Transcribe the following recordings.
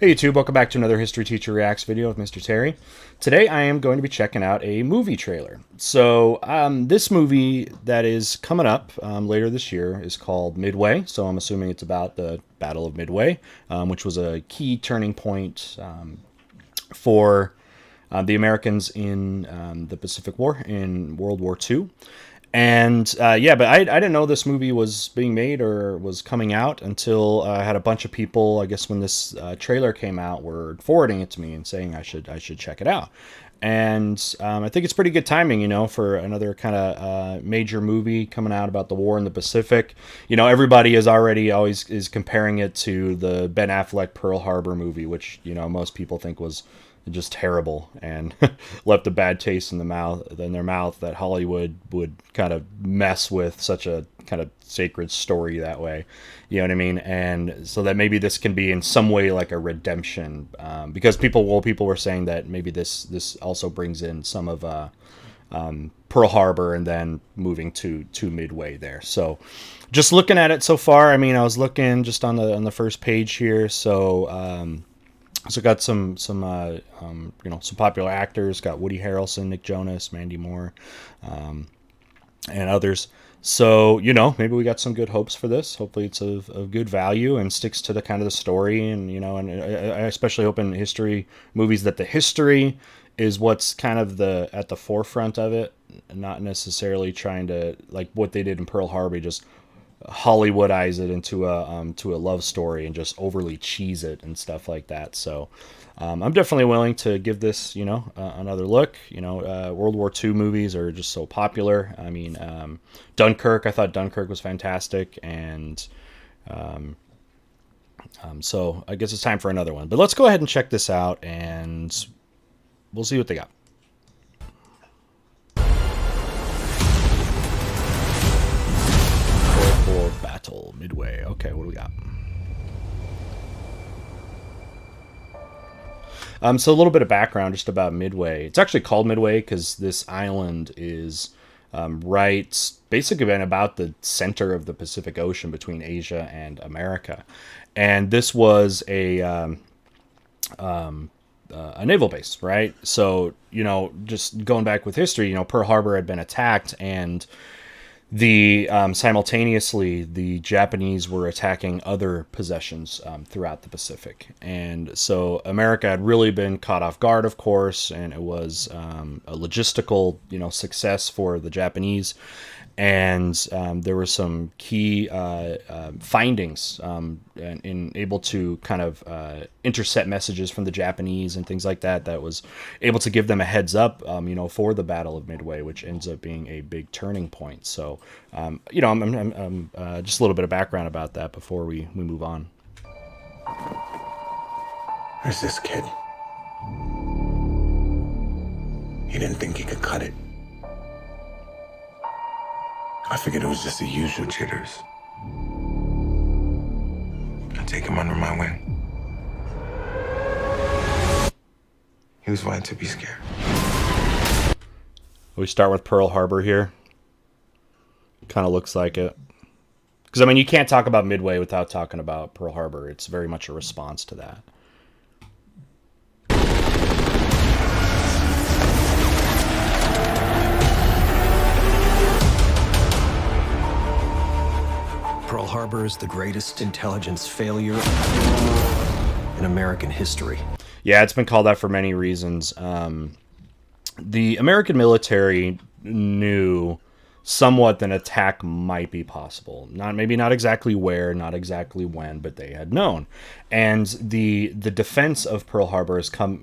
Hey YouTube, welcome back to another History Teacher Reacts video with Mr. Terry. Today I am going to be checking out a movie trailer. So this movie that is coming up later this year is called Midway. So I'm assuming it's about the Battle of Midway, which was a key turning point for the Americans in the Pacific War in World War II. And yeah, but I didn't know this movie was being made or was coming out until I had a bunch of people, I guess when this trailer came out, were forwarding it to me and saying I should check it out. And I think it's pretty good timing, for another kind of major movie coming out about the war in the Pacific. Everybody is already always is comparing it to the Ben Affleck Pearl Harbor movie, which most people think was just terrible and left a bad taste in their mouth that Hollywood would kind of mess with such a kind of sacred story that way. You know what I mean? And so that maybe this can be in some way like a redemption, because people were saying that maybe this also brings in some of Pearl Harbor and then moving to Midway there. So just looking at it so far, I mean, I was looking just on the first page here. So got some popular actors. Got Woody Harrelson, Nick Jonas, Mandy Moore, and others. So maybe we got some good hopes for this. Hopefully it's of good value and sticks to the kind of the story. And and I especially hope in history movies that the history is what's kind of at the forefront of it, not necessarily trying to, like what they did in Pearl Harbor, just Hollywoodize it into a love story and just overly cheese it and stuff like that. So I'm definitely willing to give this another look. World War II movies are just so popular. I mean, Dunkirk, I thought Dunkirk was fantastic, and so I guess it's time for another one. But let's go ahead and check this out, and we'll see what they got. Battle Midway. Okay, what do we got? So a little bit of background just about Midway. It's actually called Midway because this island is right, basically been about the center of the Pacific Ocean between Asia and America, and this was a naval base, right? So just going back with history, Pearl Harbor had been attacked, and simultaneously the Japanese were attacking other possessions throughout the Pacific, and so America had really been caught off guard, of course, and it was a logistical success for the Japanese. And there were some key findings in able to kind of intercept messages from the Japanese and things like that. That was able to give them a heads up, for the Battle of Midway, which ends up being a big turning point. So, I'm just a little bit of background about that before we move on. There's this kid. He didn't think he could cut it. I figured it was just the usual jitters. I take him under my wing. He was fine to be scared. We start with Pearl Harbor here. Kind of looks like it. Because, I mean, you can't talk about Midway without talking about Pearl Harbor. It's very much a response to that. Pearl Harbor is the greatest intelligence failure in American history. Yeah, it's been called that for many reasons. The American military knew somewhat that an attack might be possible. Maybe not exactly where, not exactly when, but they had known. And the defense of Pearl Harbor has come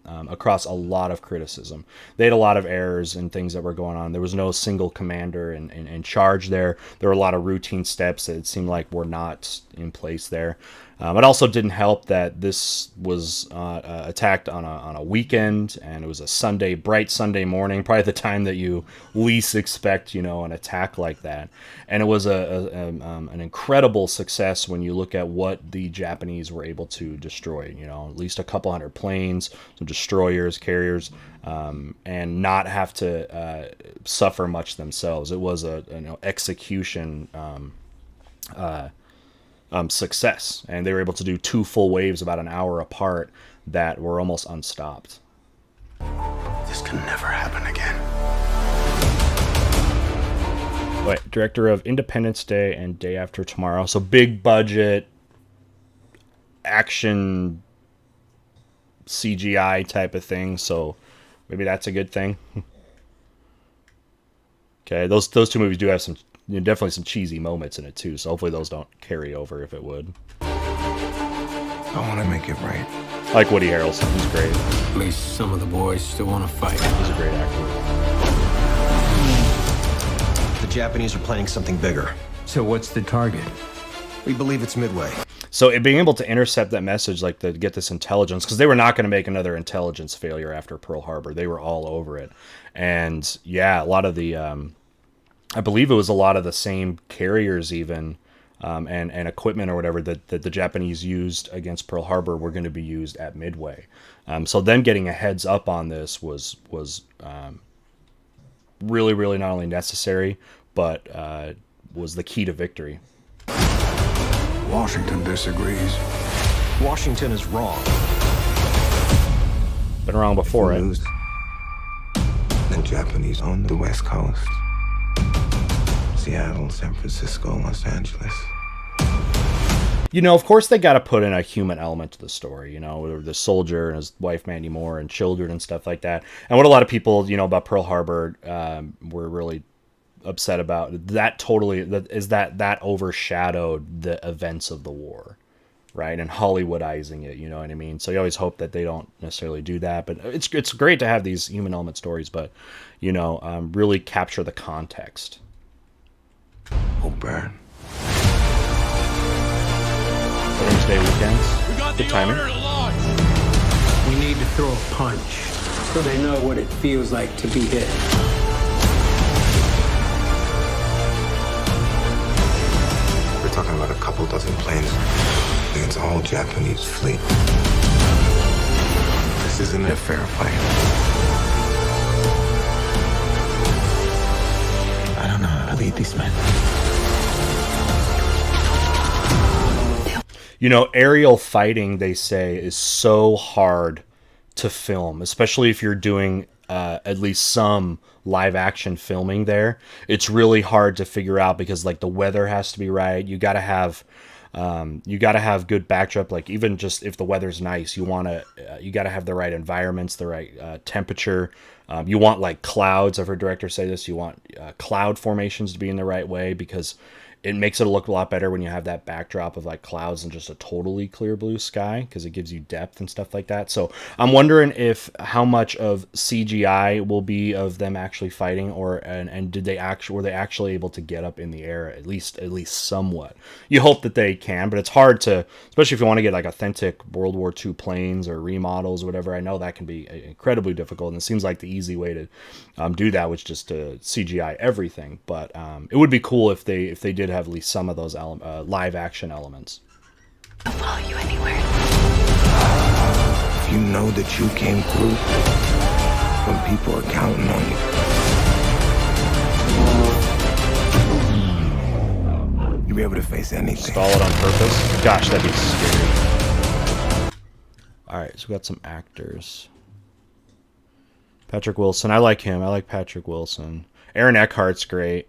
across a lot of criticism. They had a lot of errors and things that were going on. There was no single commander in charge there. There were a lot of routine steps that it seemed like were not in place there. It also didn't help that this was attacked on a weekend, and it was a Sunday, bright Sunday morning, probably the time that you least expect, an attack like that. And it was an incredible success when you look at what the Japanese were able to destroy. At least a couple hundred planes, some destroyers, carriers, and not have to suffer much themselves. It was a execution success, and they were able to do 2 full waves about an hour apart that were almost unstopped. This can never happen again. Wait, director of Independence Day and Day After Tomorrow, so big budget action CGI type of thing, so maybe that's a good thing. Okay, those 2 movies do have some, definitely some cheesy moments in it too, so hopefully those don't carry over if it would. I want to make it right. I like Woody Harrelson, he's great. At least some of the boys still want to fight. He's a great actor. The Japanese are planning something bigger. So what's the target? We believe it's Midway. So it being able to intercept that message, like to get this intelligence, because they were not going to make another intelligence failure after Pearl Harbor. They were all over it. And yeah, a lot of the, I believe it was a lot of the same carriers even, and equipment or whatever that the Japanese used against Pearl Harbor were going to be used at Midway. So them getting a heads up on this was really, really not only necessary, but was the key to victory. Washington disagrees. Washington is wrong. Been wrong before it. Lose. The Japanese own the West Coast. Seattle, San Francisco, Los Angeles. Of course they got to put in a human element to the story, the soldier and his wife Mandy Moore and children and stuff like that. And what a lot of people, about Pearl Harbor were really upset about that that overshadowed the events of the war, right? And Hollywoodizing it, you know what I mean? So you always hope that they don't necessarily do that, but it's great to have these human element stories, but really capture the context. Oh, burn. Veterans Day weekends. Good timing. We need to throw a punch so they know what it feels like to be hit. We're talking about a couple dozen planes against a whole Japanese fleet. This isn't a fair fight. I don't know how to lead these men. Aerial fighting, they say, is so hard to film, especially if you're doing at least some live action filming there. It's really hard to figure out because the weather has to be right. You got to have good backdrop. Like even just if the weather's nice, you got to have the right environments, the right temperature. You want clouds. I've heard directors say this. You want cloud formations to be in the right way because it makes it look a lot better when you have that backdrop of clouds and just a totally clear blue sky because it gives you depth and stuff like that. So I'm wondering how much of CGI will be of them actually fighting, and were they actually able to get up in the air at least somewhat. You hope that they can, but it's hard to, especially if you want to get authentic World War II planes or remodels or whatever. I know that can be incredibly difficult, and it seems like the easy way to do that was just to CGI everything. But it would be cool if they did have at least some of those live action elements. I'll follow you anywhere. If you know that you came through when people are counting on you, you'll be able to face anything. Stall it on purpose? Gosh, that'd be scary. Alright, so we got some actors. Patrick Wilson. I like him. I like Patrick Wilson. Aaron Eckhart's great.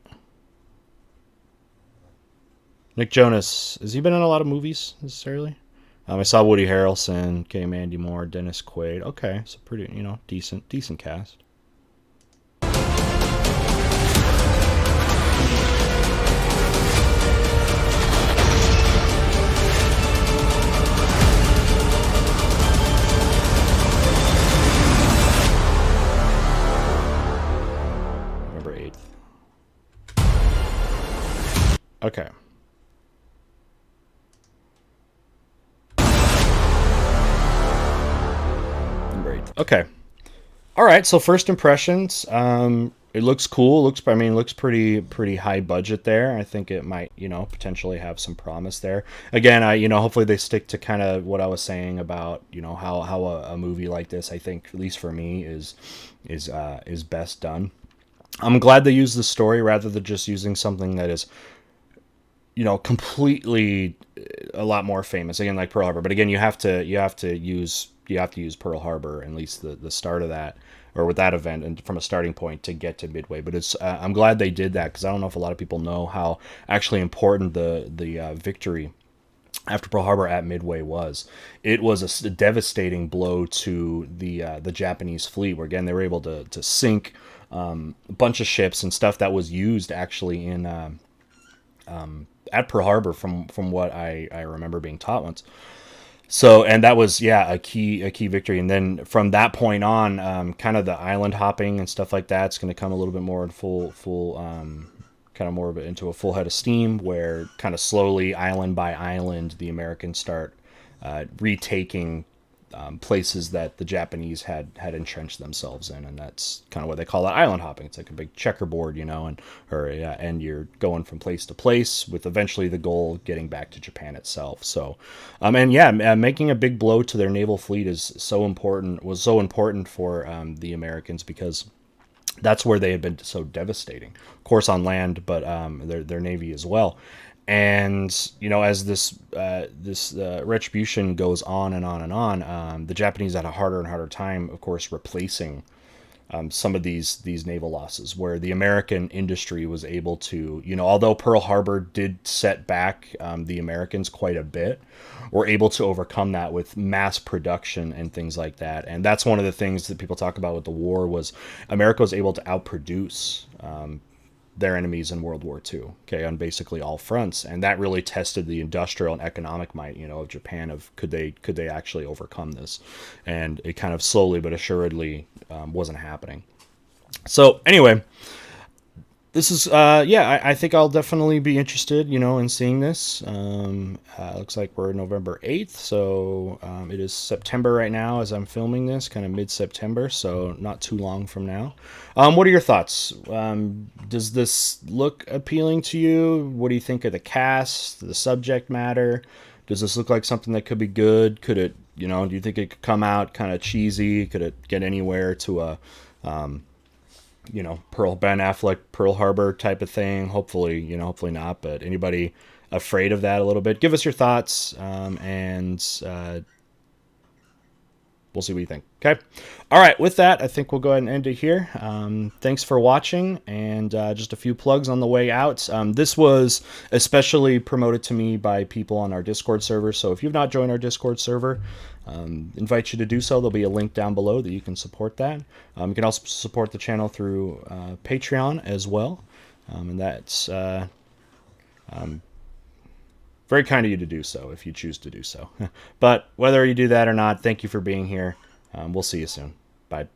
Nick Jonas, has he been in a lot of movies necessarily? I saw Woody Harrelson, Mandy Moore, Dennis Quaid. Okay, so pretty, decent cast. November 8th. Okay. Okay. All right. So first impressions. It looks cool. Looks pretty high budget there. I think it might, potentially have some promise there. Again, hopefully they stick to kind of what I was saying about, how a movie like this, I think, at least for me, is best done. I'm glad they used the story rather than just using something that is, completely a lot more famous, again, like Pearl Harbor. But again, you have to use Pearl Harbor, at least the start of that, or with that event, and from a starting point to get to Midway. But it's I'm glad they did that, because I don't know if a lot of people know how actually important the victory after Pearl Harbor at Midway was. It was a devastating blow to the Japanese fleet, where again they were able to sink a bunch of ships and stuff that was used actually in at Pearl Harbor, from what I remember being taught once. So, and that was, a key victory. And then from that point on, kind of the island hopping and stuff like that's going to come a little bit more in full kind of more of it into a full head of steam, where kind of slowly, island by island, the Americans start retaking places that the Japanese had entrenched themselves in, and that's kind of what they call that, island hopping. It's like a big checkerboard, and you're going from place to place, with eventually the goal getting back to Japan itself. So, making a big blow to their naval fleet was so important for the Americans, because that's where they had been so devastating. Of course, on land, but their navy as well. And as this retribution goes on and on and on, the Japanese had a harder and harder time, of course, replacing some of these naval losses, where the American industry was able to, although Pearl Harbor did set back the Americans quite a bit, were able to overcome that with mass production and things like that. And that's one of the things that people talk about with the war, was America was able to outproduce their enemies in World War II, on basically all fronts, and that really tested the industrial and economic might, of Japan, of could they actually overcome this, and it kind of slowly but assuredly wasn't happening. So anyway, this is I think I'll definitely be interested, in seeing this. Looks like we're November 8th, so it is September right now as I'm filming this, kind of mid-September, so not too long from now. What are your thoughts? Does this look appealing to you? What do you think of the cast, the subject matter? Does this look like something that could be good? Could it, do you think it could come out kind of cheesy? Could it get anywhere to a Ben Affleck, Pearl Harbor type of thing? Hopefully not. But anybody afraid of that a little bit? Give us your thoughts, and we'll see what you think. Okay. All right. With that, I think we'll go ahead and end it here. Thanks for watching, and just a few plugs on the way out. This was especially promoted to me by people on our Discord server. So if you've not joined our Discord server, invite you to do so. There'll be a link down below that you can support that. You can also support the channel through Patreon as well. And that's very kind of you to do so if you choose to do so. But whether you do that or not, thank you for being here. We'll see you soon. Bye.